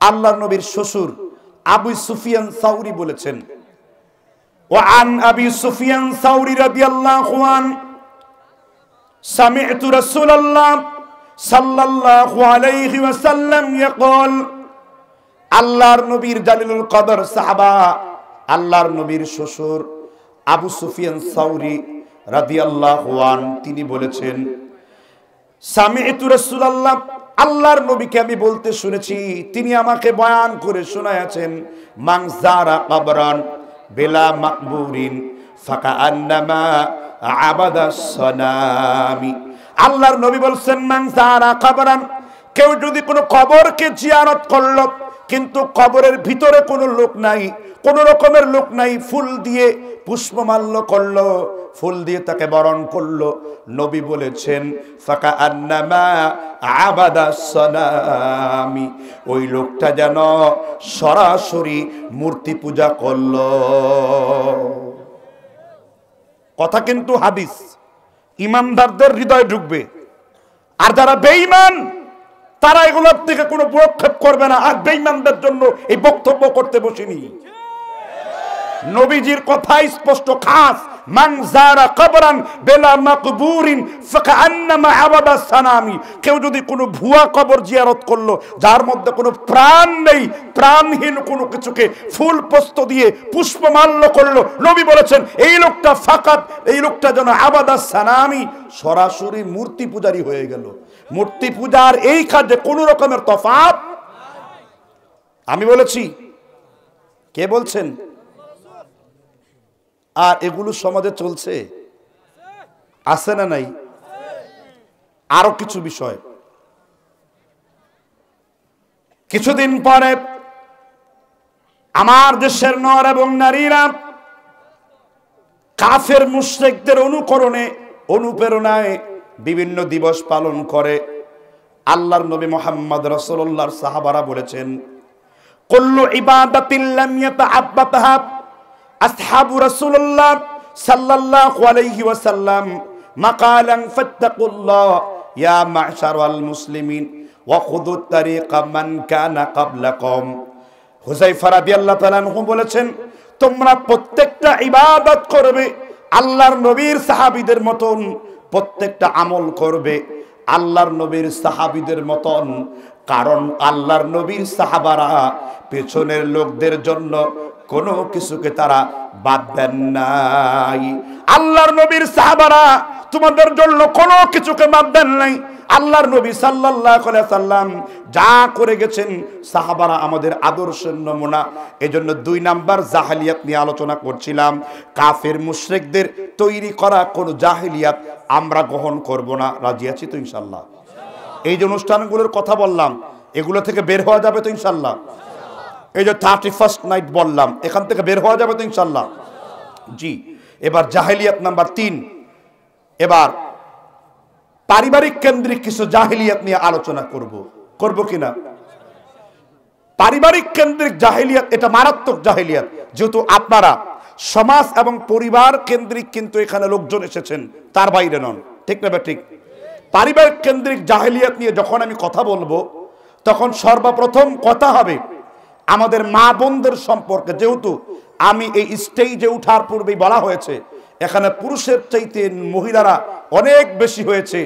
আল্লাহর নবীর শ্বশুর আবু সুফিয়ান সাউরি বলেছেন, ওয়ান আবি সুফিয়ান সাউরি রাদিয়াল্লাহু আনহু সামি'তু রাসূলুল্লাহ সাল্লাল্লাহু আলাইহি ওয়াসাল্লাম ইয়াকুল, আল্লাহর নবীর জালিলুল কদর সাহাবা আল্লাহর নবীর শ্বশুর আবু সুফিয়ান সাউরি রাদিয়াল্লাহু আনহু তিনি বলেছেন, সামি'তু রাসূলুল্লাহ, আল্লাহর নবীকে আমি বলতে শুনেছি, তিনি আমাকে বয়ান করে শোনায়াছেন, মান যারা কবরান বিলা মাকবুরিন ফাকান্নামা আবাদাস সানামি। আল্লাহর নবী বলছেন, মান যারা কবরান, কেউ যদি কোনো কবরকে জিয়ারত করলো কিন্তু কবরের ভিতরে কোনো লোক নাই, কোন রকমের লোক নাই, ফুল দিয়ে পুষ্পমাল্য করলো, ফুল দিয়ে তাকে বরণ করলো, নবী বলেছেন ফাকান্নামা আবাদাস সানামি, ওই লোকটা যেন সরাসরি মূর্তি পূজা করলো। কথা কিন্তু হাদিস, ইমানদারদের হৃদয়ে ঢুকবে, আর যারা বেঈমান তারা এগুলোর থেকে কোনো প্রক্ষেপ করবে না। আর বেঈমানদের জন্য এই বক্তব্য করতে বসিনি, নবীজির কথাই স্পষ্ট খাস, মান যারা কবরান বিলা মাকবুরিন ফাকান্নামা আবাদাস সানামি, কেউ যদি কোনো ভুয়া কবর জিয়ারত করলো যার মধ্যে কোনো প্রাণ নেই, প্রাণহীন কোনো কিছুকে ফুল পুষ্প দিয়ে পুষ্পমাল্য করলো, নবী বলেছেন এই লোকটা ফাকাত, এই লোকটা যেন আবাদাস সানামি, সরাসরি মূর্তি পূজারী হয়ে গেল। মূর্তি পূজার এই কাজে কোন রকমের তফাৎ, আমি বলেছি, কে বলছেন? আর এগুলো সমাজে চলছে, আছে না নাই? আরো কিছু বিষয়, কিছুদিন পরে আমার দেশের নর এবং নারীরা কাফের মুশরিকদের অনুকরণে অনুপ্রেরণায় বিভিন্ন দিবস পালন করে। আল্লাহর নবী মুহাম্মদ রাসূলুল্লাহর সাহাবারা বলেছেন, কুল্লু ইবাদাতিন লাম ইয়াতাআব্বাতাহা আসহাবু রাসূলুল্লাহ সাল্লাল্লাহু আলাইহি ওয়াসাল্লাম মাকালান ফাত্তাকুল্লাহ ইয়া মা'শারাল মুসলিমিন ওয়া খুযুত তারিকা মান কানা ক্বাবলাকুম। হুযায়ফা রাদিয়াল্লাহু তাআলা আনহু বলেছেন, তোমরা প্রত্যেকটা ইবাদত করবে আল্লাহর নবীর সাহাবীদের মতন, প্রত্যেকটা আমল করবে আল্লাহর নবীর সাহাবীদের মতন, কারণ আল্লাহর নবীর সাহাবারা পেছনের লোকদের জন্য কোনো কিছুকে তারা বাদ দেন নাই। আল্লাহর নবীর সাহাবারা তোমাদের জন্য কোনো কিছুকে বাদ দেন নাই। আল্লাহর নবী সাল্লাল্লাহু আলাইহি সাল্লাম যা করে গেছেন, সাহাবারা আমাদের আদর্শের নমুনা। এজন্য 2 নাম্বার জাহেলিয়াত নিয়ে আলোচনা করছিলাম। কাফের মুশরিকদের তৈরি করা কোন জাহেলিয়াত আমরা গ্রহণ করব না। রাজি আছি তো ইনশাআল্লাহ? এই যে অনুষ্ঠানগুলোর কথা বললাম, এগুলো থেকে বের হওয়া যাবে তো ইনশাআল্লাহ? এই যে 31st নাইট বললাম, এখান থেকে বের হওয়া যাবে তো ইনশাআল্লাহ? জি। এবার জাহেলিয়াত নাম্বার 3, এবার পারিবারিক কেন্দ্রিক কিছু জাহেলিয়াত নিয়ে আলোচনা করব কিনা? পারিবারিক কেন্দ্রিক জাহেলিয়াত এটা মারাত্মক জাহেলিয়াত, যেহেতু আপনারা সমাজ এবং পরিবার কেন্দ্রিক কিন্তু এখানে লোকজন এসেছেন, তার বাইরে নন, ঠিক না? ঠিক। পারিবারিক কেন্দ্রিক জাহেলিয়াত নিয়ে যখন আমি কথা বলবো, তখন সর্বপ্রথম কথা হবে আমাদের মা বোনদের সম্পর্কে। যেহেতু আমি এই স্টেজে ওঠার পূর্বেই বলা হয়েছে এখানে পুরুষের চাইতে মহিলারা অনেক বেশি হয়েছে।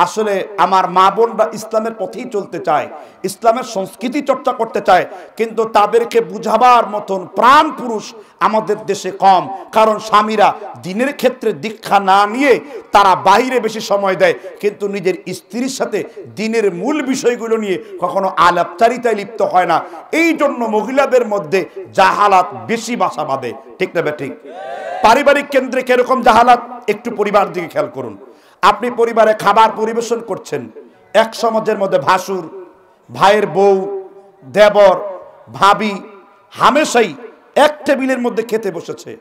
আসলে আমার মা বোনরা ইসলামের পথেই চলতে চায়, ইসলামের সংস্কৃতি চর্চা করতে চায়, কিন্তু তাদেরকে বুঝাবার মতন প্রাণ পুরুষ আমাদের দেশে কম। কারণ স্বামীরা দিনের ক্ষেত্রে দীক্ষা না নিয়ে তারা বাইরে বেশি সময় দেয়, কিন্তু নিজের স্ত্রীর সাথে দিনের মূল বিষয়গুলো নিয়ে কখনো আলাপচারিতায় লিপ্ত হয় না। এই জন্য মহিলাদের মধ্যে জাহালাত বেশি বাসা বাঁধে, ঠিক না? ঠিক। পারিবারিক কেন্দ্রে কিরকম জাহালাত, একটু পরিবার দিকে খেয়াল করুন। আপনি পরিবারে খাবার পরিবেশন করছেন, এক সমাজের মধ্যে ভাসুর, ভাইয়ের বউ, দেবর, ভাবি হামেশাই এক টেবিলের মধ্যে খেতে বসেছে।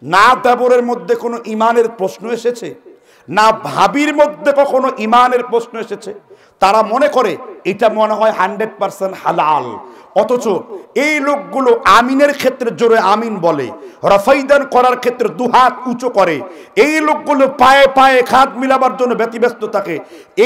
না দেবরের মধ্যে কোনো ইমানের প্রশ্ন এসেছে, না ভাবির মধ্যে কখনো ইমানের প্রশ্ন এসেছে। তারা মনে করে এটা মনে হয় 100% হালাল, অথচ এই লোকগুলো আমিনের ক্ষেত্রে জোরে আমিন বলে, রফাইদান করার ক্ষেত্রে দুহাত উঁচু করে, এই লোকগুলো পায়ে পায়ে খাত মিলাবার জন্য ব্যতিব্যস্ত থাকে।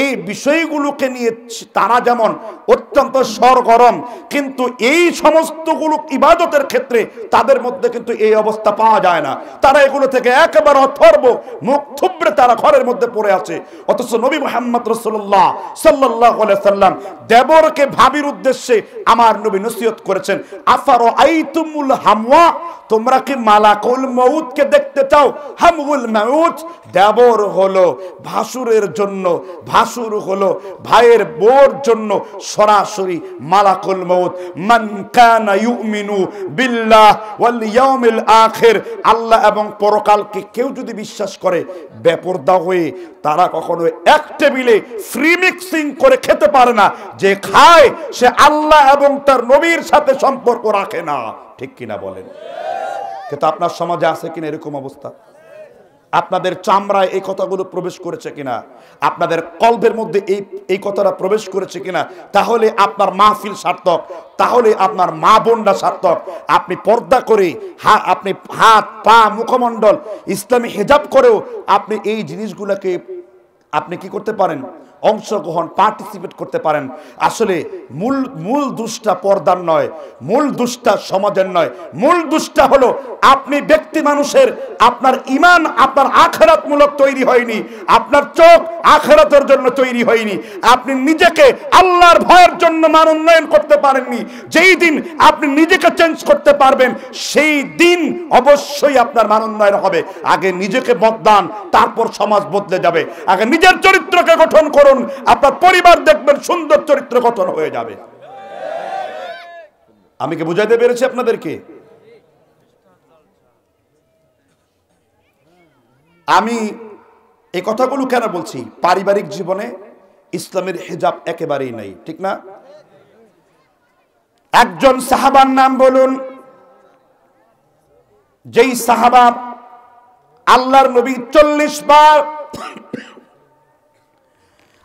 এই বিষয়গুলোকে নিয়ে তারা যেমন অত্যন্ত সরগরম, কিন্তু এই সমস্তগুলো ইবাদতের ক্ষেত্রে তাদের মধ্যে কিন্তু এই অবস্থা পাওয়া যায় না। তারা এগুলো থেকে একেবারে অথর্ব, মুখ থুবড়ে তারা ঘরের মধ্যে পড়ে আছে। অথচ নবী মুহাম্মদ রাসূলুল্লাহ সাল্লাল্লাহু আলাইহি সাল্লাম দেবরকে ভাবির উদ্দেশ্যে আমার নবী নসিহত করেছেন, আফারো আইতুমুল হামওয়া, তোমরা কি মালাকুল মউতকে দেখতে চাও? হামউল মউত, দেবর হলো ভাসুরের জন্য, ভাসুর হলো ভাইয়ের বোর জন্য সরাসরি মালাকুল মউত। মান কানা ইউমিনু বিল্লাহ ওয়াল ইয়াউমিল আখির, আল্লাহ এবং পরকালকে কেউ যদি বিশ্বাস করে, বেপরদা হয়ে তারা কখনো এক টেবিলে ফ্রি মিক্সিং করে খেতে পারে না। যে খায় সে আল্লাহ এবং তার নবীর সাথে সম্পর্ক রাখে না। ঠিক কিনা বলেন? কিন্তু আপনার সমাজে আছে কিনা এরকম অবস্থা? আপনাদের চামড়ায় এই কথাগুলো প্রবেশ করেছে কিনা? আপনাদের কলবের মধ্যে এই কথাটা প্রবেশ করেছে কিনা? তাহলে আপনার মাহফিল সার্থক, তাহলে আপনার মা বোনরা সার্থক। আপনি পর্দা করে, আপনি হাত পা মুখমণ্ডল ইসলামী হিজাব করেও আপনি এই জিনিসগুলোকে আপনি কি করতে পারেন? অংশগ্রহণ, পার্টিসিপেট করতে পারেন। আসলে মূল দুষ্টা পর্দার নয়, মূল দুষ্টা সমাজের নয়, মূল দুষ্টা হলো আপনি ব্যক্তি মানুষের, আপনার ঈমান আপনার আখিরাতমূলক তৈরি হয়নি, আপনার চোখ আখিরাতের জন্য তৈরি হয়নি, আপনি নিজেকে আল্লাহর ভয়ের জন্য মান উন্নয়ন করতে পারেননি। যেই দিন আপনি নিজেকে চেঞ্জ করতে পারবেন, সেই দিন অবশ্যই আপনার মান উন্নয়ন হবে। আগে নিজেকে বদলান, তারপর সমাজ বদলে যাবে। আগে নিজের চরিত্রকে গঠন করুন, আপনার পরিবার দেখবেন সুন্দর চরিত্র গঠন হয়ে যাবে। আমি কি বুঝাইতে পেরেছি আপনাদেরকে? আমি এই কথাগুলো কেন বলছি? পারিবারিক জীবনে ইসলামের হিজাব একেবারেই নাই, ঠিক না? একজন সাহাবার নাম বলুন, যেই সাহাবা আল্লাহর নবী 40 বার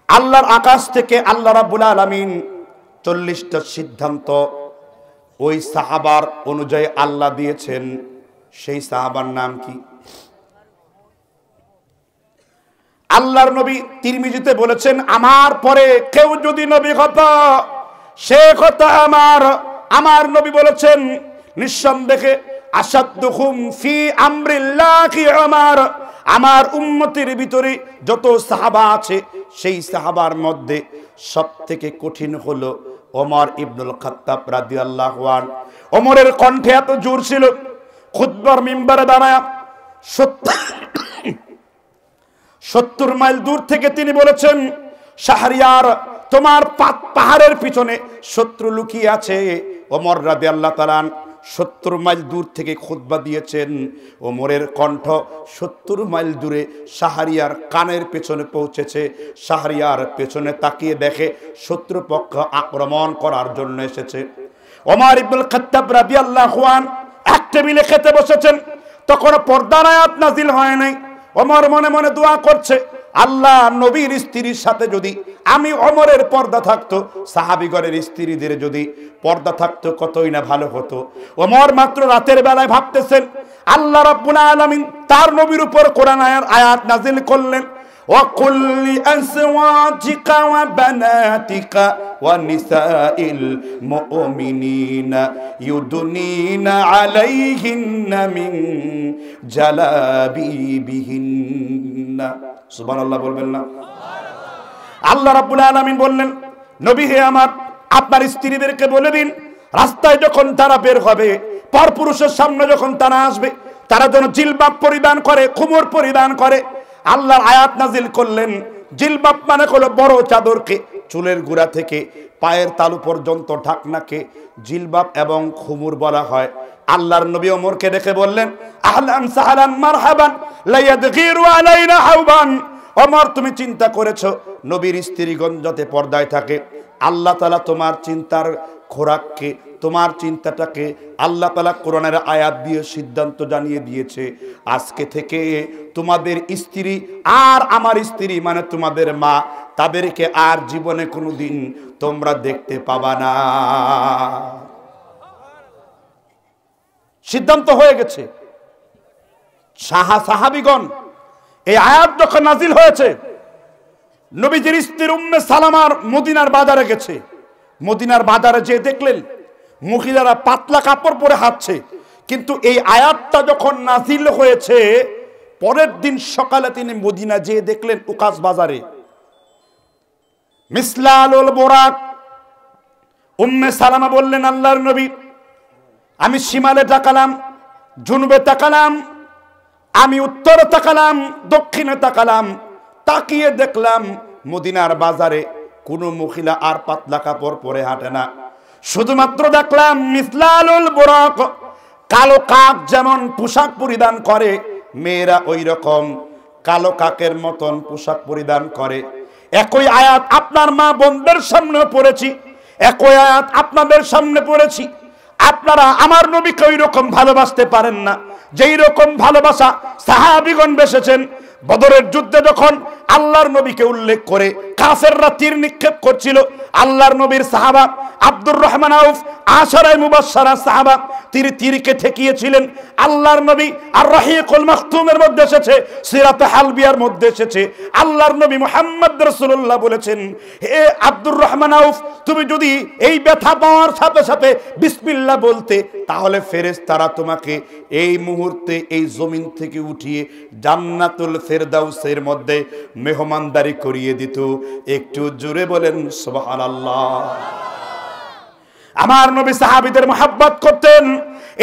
আল্লাহর আকাশ থেকে আল্লাহ রাব্বুল আলামিন 40টা সিদ্ধান্ত ওই সাহাবার অনুযায়ী আল্লাহ দিয়েছেন। সেই সাহাবার নাম কি? আল্লাহর নবী তিরমিজিতে বলেছেন, আমার পরে কেউ যদি নবী হতো সে হতো আমার নবী বলেছেন, নিঃসন্দেহে আসাদুহুম ফি আমরিল্লাহি উমর, আমার উম্মতের ভিতরে যত সাহাবা আছে সেই সাহাবার মধ্যে সবথেকে কঠিন হলো ওমর ইবনুল খাত্তাব রাদিয়াল্লাহু আনহু। ওমরের কণ্ঠে এত জোর ছিল, খুতবার মিম্বারে দাঁড়ায় 70 মাইল দূর থেকে তিনি বলেছেন, শাহরিয়ার, তোমার পাহাড়ের পিছনে শত্রু লুকিয়ে আছে। ওমর রাদিয়াল্লাহু তাআলা 70 মাইল দূর থেকে খুতবা দিয়েছেন। ওমরের কণ্ঠ 70 মাইল দূরে শাহরিয়ার কানের পেছনে পৌঁছেছে। শাহরিয়ার পেছনে তাকিয়ে দেখে শত্রুপক্ষ আক্রমণ করার জন্য এসেছে। ওমর ইবনুল খাত্তাব রাদিয়াল্লাহু আনহু এক টেবিলে খেতে বসেছেন, তখন পর্দার আয়াত নাজিল হয় নাই। ওমর মনে মনে দোয়া করছে, আল্লাহ নবীর স্ত্রীর সাথে যদি আমি ওমরের পর্দা থাকতো, সাহাবীগণের স্ত্রীদের যদি পর্দা থাকতো, কতই না ভালো হতো। ওমর মাত্র রাতের বেলায় ভাবতেছেন, আল্লাহ রাব্বুল আলামিন তার নবীর উপর কোরআনের আয়াত নাজিল করলেন, وَقُلْ لِأَزْوَاجِكَ وَبَنَاتِكَ وَنِسَاءِ الْمُؤْمِنِينَ يُدْنِينَ عَلَيْهِنَّ مِنْ جَلَابِيبِهِنَّ। সুবহানাল্লাহ বলবেন না? আল্লাহ রাব্বুল আলামিন বললেন, নবী হে আমার, আপনার স্ত্রীদেরকে বলে দিন, রাস্তায় যখন তারা বের হবে, পরপুরুষের সামনে যখন তারা আসবে, তারা যেন জিলবাব পরিধান করে, খুমর পরিধান করে। আল্লাহর আয়াত নাজিল করলেন, জিলবাব মানে হলো বড় চাদরকে চুলের গোড়া থেকে পায়ের তালু পর্যন্ত ঢাকনাকে জিলবাব এবং খুমুর বলা হয়। আল্লাহর নবী ওমরকে দেখে বললেন, আহলান সাহলান মারহাবান লা ইয়াদগিরু আলাইনা হাওবান। ওমর, তুমি চিন্তা করেছো নবীর স্ত্রীগণ যাতে পর্দায় থাকে। আল্লাহ তাআলা তোমার চিন্তার খোরাককে, তোমার চিন্তাটাকে আল্লাহ তাআলা কোরআনের আয়াত দিয়ে সিদ্ধান্ত জানিয়ে দিয়েছে। আজকে থেকে তোমাদের স্ত্রী আর আমার স্ত্রী মানে তোমাদের মা, তাদেরকে আর জীবনে কোনোদিন তোমরা দেখতে পাবা না। সিদ্ধান্ত হয়ে গেছে। সাহাবীগণ, এই আয়াত যখন নাজিল হয়েছে, নবীজির স্ত্রী উম্মে সালামার মদিনার বাজারে গেছে। মদিনার বাজারে যেয়ে দেখলেন মহিলারা পাতলা কাপড় পরে হাঁটছে। কিন্তু এই আয়াতটা যখন নাজিল হয়েছে, পরের দিন সকালে তিনি মদিনা যেয়ে দেখলেন উকাস বাজারে মিসলালুল বুরাক। উম্মে সালামা বললেন, আল্লাহর নবী, আমি শিমালে তাকালাম, জুনুবে তাকালাম, আমি উত্তরে তাকালাম, দক্ষিণে তাকালাম, তাকিয়ে দেখলাম মদিনার বাজারে কোনো মহিলা আর পাতলা কাপড় পরে হাঁটে না। শুধুমাত্র দেখলাম মিসলালুল বুরাক, কালো কাক যেমন পোশাক পরিধান করে, মেয়েরা ওই রকম কালো কাকের মতন পোশাক পরিধান করে। একই আয়াত আপনার মা বোনদের সামনে পড়েছি, একই আয়াত আপনাদের সামনে পড়েছি। আপনারা আমার নবীকে ওই রকম ভালোবাসতে পারেন না যেই রকম ভালোবাসা সাহাবীগণ বেসেছেন। বদরের যুদ্ধে যখন আল্লাহর নবীকে উল্লেখ করে কাফেররা তীর নিক্ষেপ করছিল, আল্লাহর নবীর সাহাবা আব্দুর রহমান আউফ, আশারায়ে মুবাশশারা সাহাবা, তিনি তীরকে ঠেকিয়েছিলেন। আল্লাহর নবী আর রহিকুল মাখতুমের মধ্যে এসেছে, সিরাতে হালবিয়ার মধ্যে এসেছে, আল্লাহর নবী মুহাম্মদ রাসূলুল্লাহ বলেছেন, হে আব্দুর রহমান আউফ, তুমি যদি এই ব্যথা পাওয়ার সাথে সাথে বিসমিল্লাহ বলতে, তাহলে ফেরেশতারা তোমাকে এই মুহূর্তে এই জমিন থেকে উঠিয়ে জান্নাতুল ফেরদাউসের মধ্যে মেহমানদারি করিয়ে দিত। একটু জোরে বলেন সুবহানাল্লাহ। আমার নবী সাহাবীদের মহব্বত করতেন।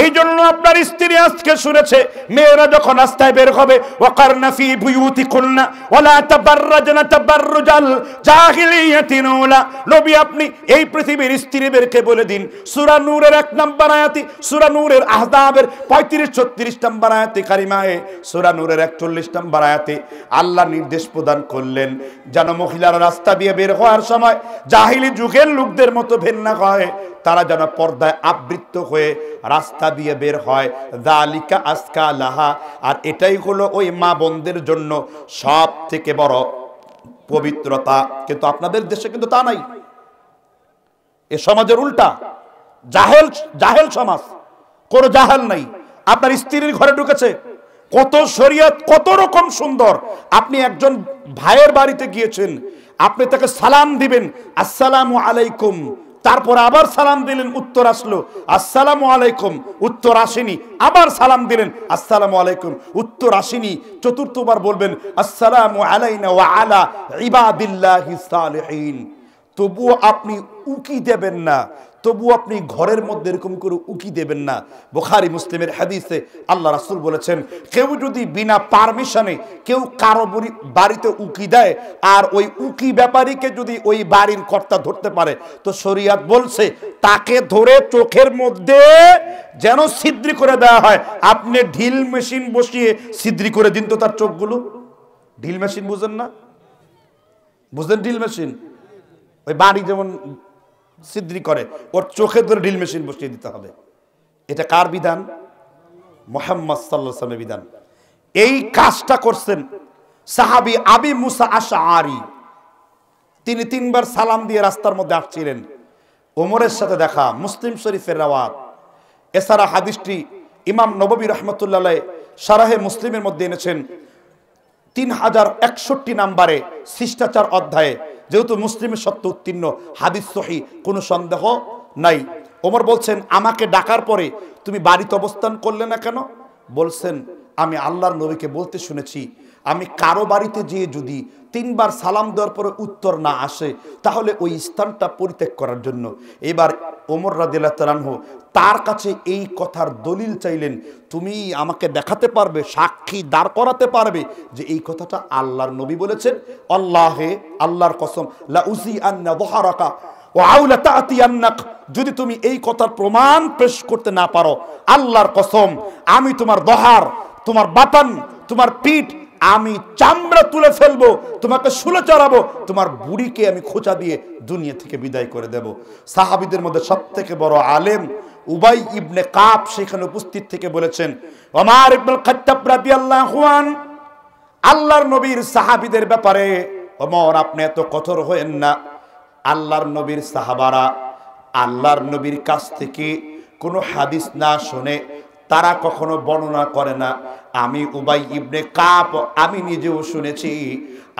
এই জন্য আপনার স্ত্রী আজকে শুনেছে, মেয়েরা যখন রাস্তায় বের হবে, ওয়াকারনা ফি বুয়ুতিকুন্না ওয়ালা তাবাররাজনা তাবাররুজাল জাহিলিয়াতিন উলা। নবী আপনি এই পৃথিবীর স্ত্রীদেরকে বলে দিন, সূরা নূরের 1 নম্বর আয়াতে, সূরা নূরের আহজাবের 35-36 নম্বর আয়াতে কারিমায়ে, সূরা নূরের 41 নম্বর আয়াতে আল্লাহ নির্দেশ প্রদান করলেন যেন মহিলারা রাস্তা দিয়ে বের হওয়ার সময় জাহিলি যুগের লোকদের মতো বের না হয়, তারা যেন পর্দায় আবৃত হয়ে রাস্তা দিয়ে বের হয়। যালিকা আসকা লাহা, আর এটাই হলো ওই মা বোনদের জন্য সব থেকে বড় পবিত্রতা। কিন্তু আপনাদের দেশে কিন্তু তা নাই। এ সমাজের উল্টা, জাহেল সমাজ, কোনো জাহেল নাই। আপনার স্ত্রীর ঘরে ঢুকেছে, কত শরীয়ত, কত রকম সুন্দর। আপনি একজন ভাইয়ের বাড়িতে গিয়েছেন, আপনি তাকে সালাম দিবেন, আসসালামু আলাইকুম, তারপর আবার সালাম দিলেন, উত্তর আসলো আসসালামু আলাইকুম, উত্তর আসেনি, আবার সালাম দিলেন আসসালামু আলাইকুম, উত্তর আসেনি, চতুর্থবার বলবেন আসসালামু আলাইনা ওয়া আলা ইবাদিল্লাহিস সালিহিন। তবুও আপনি উকি দেবেন না, তবুও আপনি ঘরের মধ্যে এরকম করে উকি দেবেন না। বুখারী মুসলিমের হাদিসে আল্লাহ রাসূল বলেছেন, কেউ যদি বিনা পারমিশনে কেউ কারো বাড়িতে উকি দেয়, আর ওই উকি ব্যাপারীকে যদি ওই বাড়ির কর্তা ধরতে পারে, তো শরীয়ত বলছে তাকে ধরে চোখের মধ্যে যেন ছিদ্র করে দেওয়া হয়। আপনি ঢিল মেশিন বসিয়ে ছিদ্র করে দিন তো তার চোখগুলো। ঢিল মেশিন বুঝেন না? বুঝলেন ঢিল মেশিন? ওই বাড়ি যেমন ছিদ্রি করে, ওর চোখে ধরে ড্রিল মেশিন বসিয়ে দিতে হবে। এটা কার বিধান? মুহাম্মদ সাল্লাল্লাহু আলাইহি ওয়াসাল্লামের বিধান। এই কাজটা করছেন সাহাবী আবি মুসা আশআরী। তিনি 3 বার সালাম দিয়ে রাস্তার মধ্যে আসছিলেন। ওমরের সাথে দেখা, মুসলিম শরীফের রাওয়াত। এছাড়া হাদিসটি ইমাম নববী রাহমাতুল্লাহ আলাইহি শারহে মুসলিমের মধ্যে এনেছেন 3061 নম্বরে শিষ্টাচার অধ্যায়ে। যেহেতু মুসলিমের সত্য উত্তীর্ণ হাদিস সহিহ, কোনো সন্দেহ নাই। ওমর বলছেন, আমাকে ডাকার পরে তুমি বাড়িতে অবস্থান করলে না কেন? বলছেন, আমি আল্লাহর নবীকে বলতে শুনেছি, আমি কারো বাড়িতে যেয়ে যদি 3 বার সালাম দেওয়ার পরে উত্তর না আসে, তাহলে ওই স্থানটা পরিত্যাগ করার জন্য। এবার ওমর রাদিয়াল্লাহু তাআলা আনহু তার কাছে এই কথার দলিল চাইলেন, তুমি আমাকে দেখাতে পারবে, সাক্ষী দাঁড় করাতে পারবে যে এই কথাটা আল্লাহর নবী বলেছেন? আল্লাহে, আল্লাহর কসম, লা উজি আন্না যহরাকা ওয়া আউলা তাতিয়ান্নাক, যদি তুমি এই কথার প্রমাণ পেশ করতে না পারো, আল্লাহর কসম, আমি তোমার দহার, তোমার বাতান, তোমার পিঠ আমি চামড়া তুলে ফেলবো, তোমাকে শুলে চড়াবো, তোমার বুড়িকে আমি খোঁচা দিয়ে দুনিয়া থেকে বিদায় করে দেব। সাহাবীদের মধ্যে সবথেকে বড় আলেম উবাই ইবনে কাব সেখানে উপস্থিত থেকে বলেছেন, ওমর ইবনুল খাত্তাব রাদিয়াল্লাহু আনহু আল্লাহর নবীর সাহাবীদের ব্যাপারে ওমর আপনি এত কঠোর হয়েন না। আল্লাহর নবীর সাহাবারা আল্লাহর নবীর কাছ থেকে কোনো হাদিস না শুনে তারা কখনো বর্ণনা করে না। আমি উবাই ইবনে কাব আমি নিজেও শুনেছি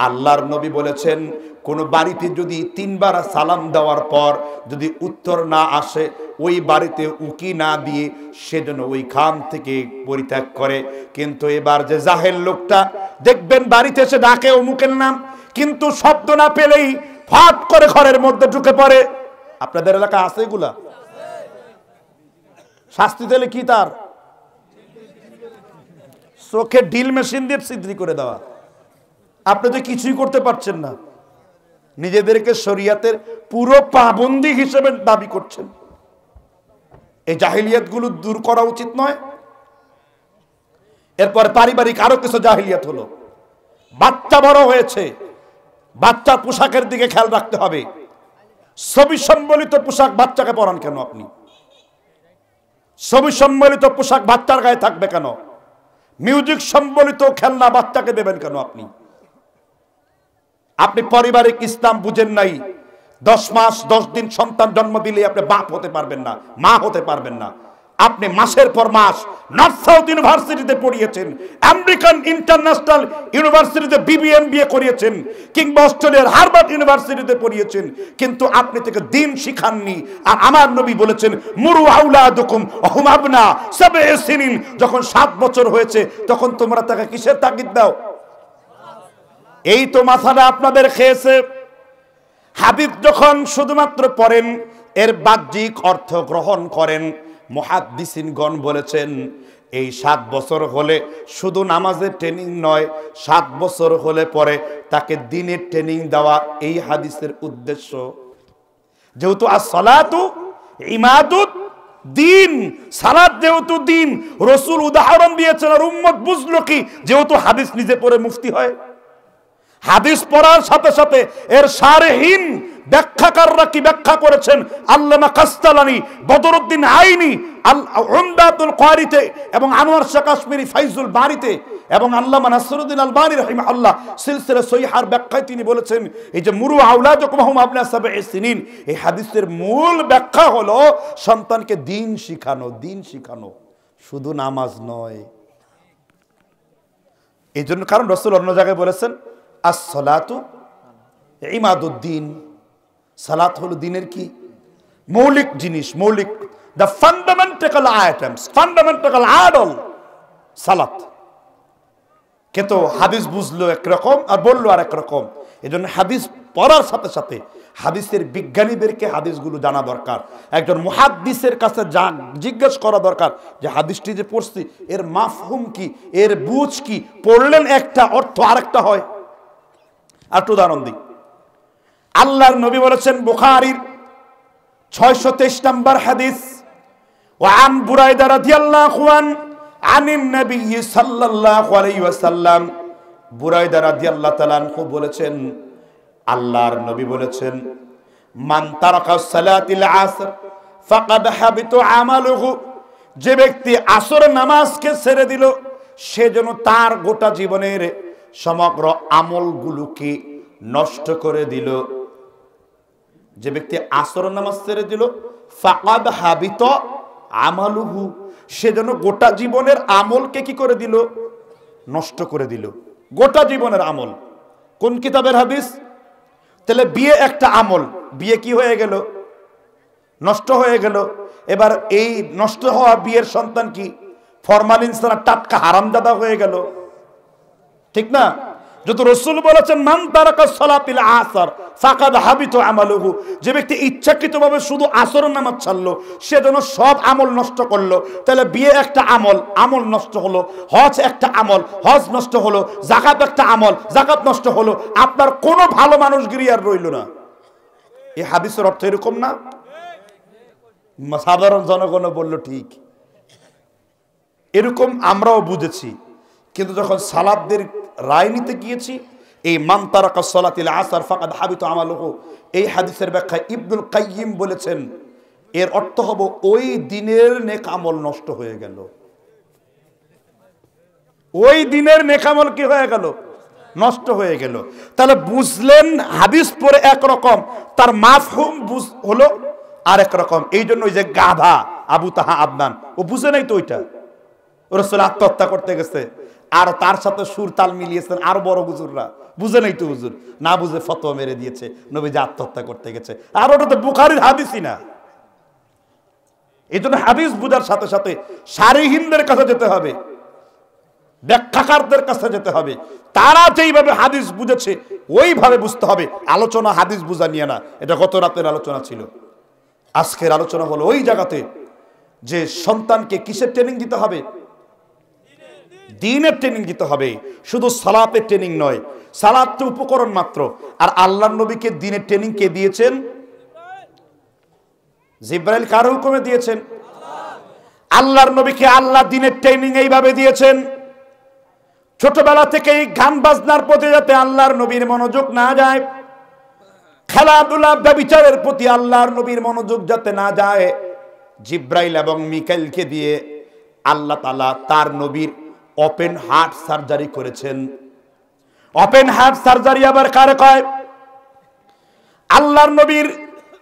আল্লাহর নবী বলেছেন কোন বাড়িতে যদি 3 বার সালাম দেওয়ার পর যদি উত্তর না আসে ওই বাড়িতে উকি না দিয়ে সেজন্য ওইখান থেকে পরিত্যাগ করে। কিন্তু এবার যে জাহেল লোকটা দেখবেন বাড়িতে এসে ডাকে অমুকের নাম, কিন্তু শব্দ না পেলেই ফাট করে ঘরের মধ্যে ঢুকে পড়ে। আপনাদের এলাকা আছে এগুলা? শাস্তি দিলে কি তার চোখে ডিল মেশিন দিয়ে ছিদ্রি করে দেওয়া। আপনি তো কিছুই করতে পারছেন না, নিজেদেরকে শরিয়াতের পুরো পাবন্দি হিসেবে দাবি করছেন। এই জাহিলিয়াত গুলো দূর করা উচিত নয়? এরপর পারিবারিক আরো কিছু জাহিলিয়াত হলো। বাচ্চা বড় হয়েছে, বাচ্চার পোশাকের দিকে খেয়াল রাখতে হবে। ছবি সম্বলিত পোশাক বাচ্চাকে পরান কেন আপনি? ছবি সম্বলিত পোশাক বাচ্চার গায়ে থাকবে কেন? মিউজিক সম্বলিত খেলনা বাচ্চাকে দেবেন কেন আপনি? আপনি পারিবারিক ইসলাম বুঝেন নাই। 10 মাস 10 দিন সন্তান জন্ম দিলে আপনি বাপ হতে পারবেন না, মা হতে পারবেন না। আপনি মাসের পর মাস নর্থ সাউথ ইউনিভার্সিটিতে পড়িয়েছেন, আমেরিকান ইন্টারন্যাশনাল ইউনিভার্সিটিতে বিবিএমবিএ করিয়েছেন, কিংবা অস্ট্রেলিয়ার হার্ভার্ড ইউনিভার্সিটিতে পড়িয়েছেন, কিন্তু আপনি থেকে দিন শিখাননি। আর আমার নবী বলেছেন মুরু আউলাদুকুম ওহুম আবনা সাবঈ সিনিন, যখন 7 বছর হয়েছে তখন তোমরা তাকে কিসের তাগিদ দাও? এই তো মাথাটা আপনাদের খেয়েছে। হাদিস যখন শুধুমাত্র পড়েন এর বাহ্যিক অর্থ গ্রহণ করেন। মুহাদ্দিসিনগণ বলেছেন এই 7 বছর হলে শুধু নামাজের ট্রেনিং নয়, 7 বছর হলে পরে তাকে দ্বীনের ট্রেনিং দেওয়া এই হাদিসের উদ্দেশ্য। যেহেতু as-সালাতু ইমাদুদ দ্বীন, সালাত যেহেতু দ্বীন, রাসূল উদাহরণ দিয়েছেন আর উম্মত বুঝলো কি? যেহেতু হাদিস নিজে পড়ে মুফতি হয়। হাদিস পড়ার সাথে সাথে এর শারহীন ব্যাখ্যাকাররা কি ব্যাখ্যা করেছেন, আল্লামা কাস্তালানি, বদরউদ্দিন আইনি উমদাতুল কারিতে, এবং আনোয়ার শাহ কাশ্মীরি ফাইজুল বারিতে, এবং আল্লামা নাসরুদ্দিন আলবানী রাহিমাহুল্লাহ সিলসিলা সহিহার ব্যাখ্যায় তিনি বলেছেন এই যে মুরু আউলাদুকুম ওহুম আবনা সাবঈ সিনিন, এই হাদিসের মূল ব্যাখ্যা হলো সন্তানকে দ্বীন শিখানো, দ্বীন শিখানো, শুধু নামাজ নয়। এই জন্য কারণ রাসূল অন্য জায়গায় বলেছেন as-salatu ইমাদুদ্দিন, সালাত হলো দ্বীনের কি মৌলিক জিনিস, মৌলিক the fundamental items, fundamental idol সালাত। কিন্তু হাদিস বুঝলো একরকম আর বললো আর একরকম। এই জন্য হাদিস পড়ার সাথে সাথে হাদিসের বিজ্ঞানীদেরকে হাদিসগুলো জানা দরকার। একজন মুহাদ্দিসের কাছে জিজ্ঞেস করা দরকার যে হাদিসটি যে পড়ছি এর মাফহুম কি, এর বুঝ কি। পড়লেন একটা অর্থ আরেকটা হয়। আর একটু উদাহরণ দিই। আল্লাহর নবী বলেছেন বুখারীর 623 নম্বর হাদিস, ওয়ান বুরাইদা রাদিয়াল্লাহু আন আনিন নবী সাল্লাল্লাহু আলাইহি ওয়াসাল্লাম, বুরাইদা রাদিয়াল্লাহু তাআলা আনহু বলেছেন আল্লাহর নবী বলেছেন মান তারাকা সালাতিল আসর ফাকাদ হাবিতা আমালুহু, যে ব্যক্তি আসর নামাজকে ছেড়ে দিল সে যেন তার গোটা জীবনের সমগ্র আমলগুলোকে নষ্ট করে দিল। যে ব্যক্তি আসর নামাজ ছেড়ে দিল ফাকাদ হাবিতা আমালুহু, সে যেন গোটা জীবনের আমলকে কি করে দিল? নষ্ট করে দিল। গোটা জীবনের আমল। কোন কিতাবের হাদিস? তাহলে বিয়ে একটা আমল, বিয়ে কি হয়ে গেল? নষ্ট হয়ে গেল। এবার এই নষ্ট হওয়া বিয়ের সন্তান কি ফরমালিন ছাড়া টাটকা হারামজাদা হয়ে গেল? ঠিক না? যত রাসূল বলেছেন মান তারাকা সালাতিল আসর ফাকাদ হাবিতা আমালুহু, যে ব্যক্তি ইচ্ছাকৃতভাবে শুধু আসরের নামাজ ছাড়লো সে যেন সব আমল নষ্ট করলো। তাহলে বিয়ে একটা আমল, আমল নষ্ট হলো। হজ একটা আমল, হজ নষ্ট হলো। যাকাত একটা আমল, যাকাত নষ্ট হলো। আপনার কোনো ভালো মানুষগিরি আর রইল না। এই হাদিসের অর্থ এরকম না? সাধারণ জনগণ বলল ঠিক, এরকম আমরাও বুঝেছি। কিন্তু যখন সালাতদের রায় নিতে গিয়েছি এই মান তারাকা সালাতিল আসর ফাকাদ হাবিতা আমালুহু, এই হাদিসের ব্যাখ্যায় ইবনুল কাইয়িম বলেছেন এর অর্থ হবে ওই দিনের নেক আমল নষ্ট হয়ে গেল। ওই দিনের নেক আমল কি হয়ে গেল? নষ্ট হয়ে গেল। তাহলে বুঝলেন হাদিস পড়ে একরকম, তার মাফহুম হলো আরেক রকম। এই জন্য ওই যে গাধা আবু তাহা আদনান, ও বুঝে নাই তো ওইটা, রাসূল আত্মহত্যা করতে গেছে আর তার সাথে সুর তাল মিলিয়েছেন আরো বড় হুজুররা, বুঝে নাই তো হুজুর, না বুঝে ফতোয়া মেরে দিয়েছে নবীজি আত্মহত্যা করতে গেছে। আর ওটা তো বুখারীর হাদিসই না। এই জন্য হাদিস বুঝার সাথে সাথে শারিহিনদের কাছে যেতে হবে, ব্যাখ্যাকারদের কাছে যেতে হবে, তারা যেইভাবে হাদিস বুঝেছে ওইভাবে বুঝতে হবে। আলোচনা হাদিস বুঝা নিয়ে না, এটা গত রাতের আলোচনা ছিল। আজকের আলোচনা হলো ওই জায়গাতে যে সন্তানকে কিসের ট্রেনিং দিতে হবে, দ্বীনের ট্রেনিং দিতে হবে, শুধু সালাতের ট্রেনিং নয়। সালাত তো উপকরণ মাত্র, আর আল্লাহর নবীকে দ্বীনের ট্রেনিং কে দিয়েছেন? জিবরাইল কার হুকুমে দিয়েছেন? আল্লাহর নবীকে আল্লাহ দ্বীনের ট্রেনিং এইভাবে দিয়েছেন, ছোটবেলা থেকেই গান বাজনার প্রতি যাতে আল্লাহর নবীর মনোযোগ না যায়, খেলাধুলা ব্যভিচারের প্রতি আল্লাহর নবীর মনোযোগ যাতে না যায়, জিব্রাইল এবং মিকাইলকে দিয়ে আল্লাহ তাআলা তার নবীর ওপেন হার্ট সার্জারি করেছেন। ওপেন হার্ট সার্জারি আবার কারে কয়? আল্লাহর নবীর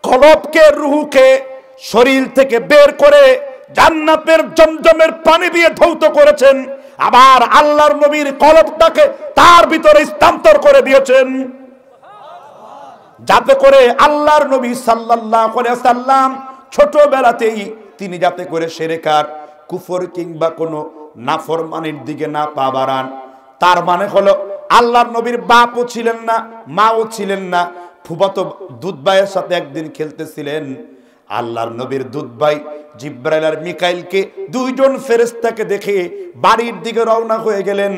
কলবকে, রূহকে শরীর থেকে বের করে জান্নাতের জমজমের পানি দিয়ে ধৌত করেছেন, আবার আল্লাহর নবীর কলবটাকে তার ভিতরে স্থানান্তর করে দিয়েছেন, যাতে করে আল্লাহর নবী সাল্লাল্লাহু আলাইহি ওয়াসাল্লাম ছোটবেলাতেই তিনি যাতে করে শিরকার, কুফর কিংবা কোনো নাফরমানির দিকে না পা বাড়ান। তার মানে হলো আল্লাহর নবীর বাপও ছিলেন না, মাও ছিলেন না, ফুফাতো দুধ ভাইয়ের সাথে একদিন খেলতেছিলেন। আল্লাহর নবীর দুধ ভাই জিব্রাইল আর মিকাইলকে, দুইজন ফেরেশতাকে দেখে বাড়ির দিকে রওনা হয়ে গেলেন।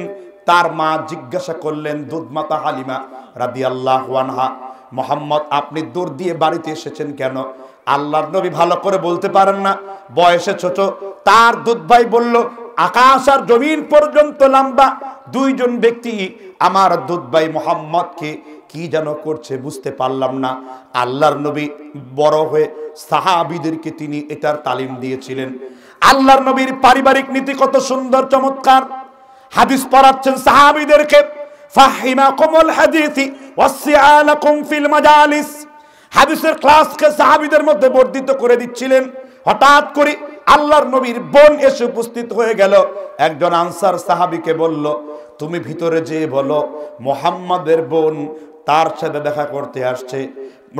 তার মা জিজ্ঞাসা করলেন দুধ মাতা হালিমা রাদিয়াল্লাহু আনহা, মুহাম্মদ আপনি দূর দিয়ে বাড়িতে এসেছেন কেন? আল্লাহর নবী ভালো করে বলতে পারেন না, বয়সে ছোট। তার দুধ ভাই বলল, আকাশ আর জমিন পর্যন্ত লম্বা দুইজন ব্যক্তি আমার দুধ ভাই মুহাম্মদকে কি যেন করছে বুঝতে পারলাম না। আল্লাহর নবী বড় হয়ে সাহাবীদেরকে তিনি এটার তালিম দিয়েছিলেন। আল্লাহর নবীর পারিবারিক নীতি কত সুন্দর চমৎকার। হাদিস পড়াচ্ছেন সাহাবীদেরকে, ফাহিমাকুমুল হাদিসি ওয়াসিআলাকুম ফিল মাজালিস। হাদিসের ক্লাসকে সাহাবীদের মধ্যে বর্ধিত করে দিচ্ছিলেন। হঠাৎ করে আল্লাহর নবীর বোন এসে উপস্থিত হয়ে গেল। একজন আনসার সাহাবীকে বলল, তুমি ভিতরে যেয়ে বলো মুহাম্মাদের বোন তার সাথে দেখা করতে আসছে।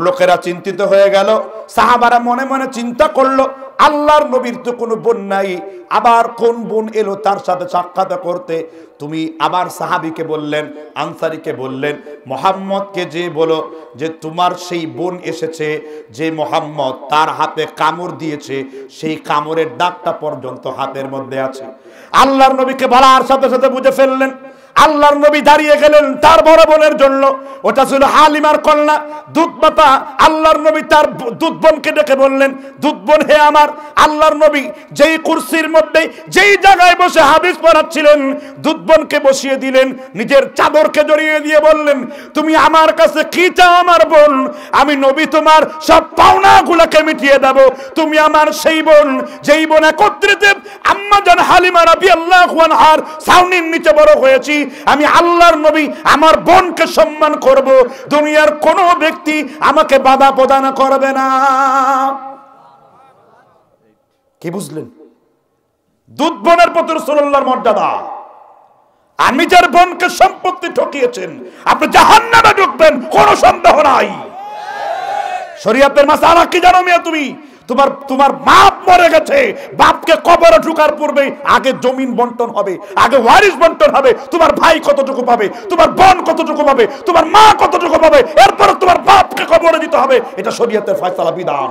লোকেরা চিন্তিত হয়ে গেল। সাহাবারা মনে মনে চিন্তা করলো, আল্লাহর নবীর তো কোনো বোন নাই, আবার কোন বোন এলো তার সাথে সাক্ষাৎ করতে? তুমি আবার সাহাবীকে বললেন, আনসারীকে বললেন, মুহাম্মদকে যে বলো যে তোমার সেই বোন এসেছে, যে মুহাম্মদ তার হাতে কামড় দিয়েছে, সেই কামড়ের দাগটা পর্যন্ত হাতের মধ্যে আছে। আল্লাহর নবীকে বলার সাথে সাথে বুঝে ফেললেন। আল্লাহর নবী দাঁড়িয়ে গেলেন তার বড় বোনের জন্য। ওটা ছিল হালিমার কন্যা দুধ মাতা। আল্লাহর নবী তার দুধ বোনকে ডেকে বললেন, দুধ বোন হে আমার। আল্লাহর নবী যেই কুরসির মধ্যে যেই জায়গায় বসে হাদিস পড়াচ্ছিলেন, দুধ বোনকে বসিয়ে দিলেন, নিজের চাদরকে জড়িয়ে দিয়ে বললেন, তুমি আমার কাছে কি চাও আমার বোন? আমি নবী তোমার সব পাওনাগুলোকে মিটিয়ে দেব। তুমি আমার সেই বোন, যেই বোন একত্রিত আম্মা জান হালিমা রাদিয়াল্লাহু আনহার ছাউনির নিচে বড় হয়েছি। আমি আল্লাহর নবী আমার বোনকে সম্মান করব, দুনিয়ার কোন ব্যক্তি আমাকে বাধা প্রদান করবে না। কি বুঝলেন? দুধ বোনের প্রতি রাসূলুল্লাহর মর্যাদা। আর নিজের বোনকে সম্পত্তি ঠকিয়েছেন, আপনি জাহান্নামে ঢুকবেন, কোনো সন্দেহ নাই। শরীয়তের মাসালা কি জানো মিয়া তুমি? তোমার বাপ মরে গেছে, বাপকে কবরে ঢুকার পূর্বে আগে জমিন বন্টন হবে, আগে ওয়ারিশ বন্টন হবে। তোমার ভাই কতটুকু পাবে, তোমার বোন কতটুকু পাবে, তোমার মা কতটুকু পাবে, এরপর তোমার বাপকে কবরে দিতে হবে। এটা শরীয়তের ফয়সালা, বিধান।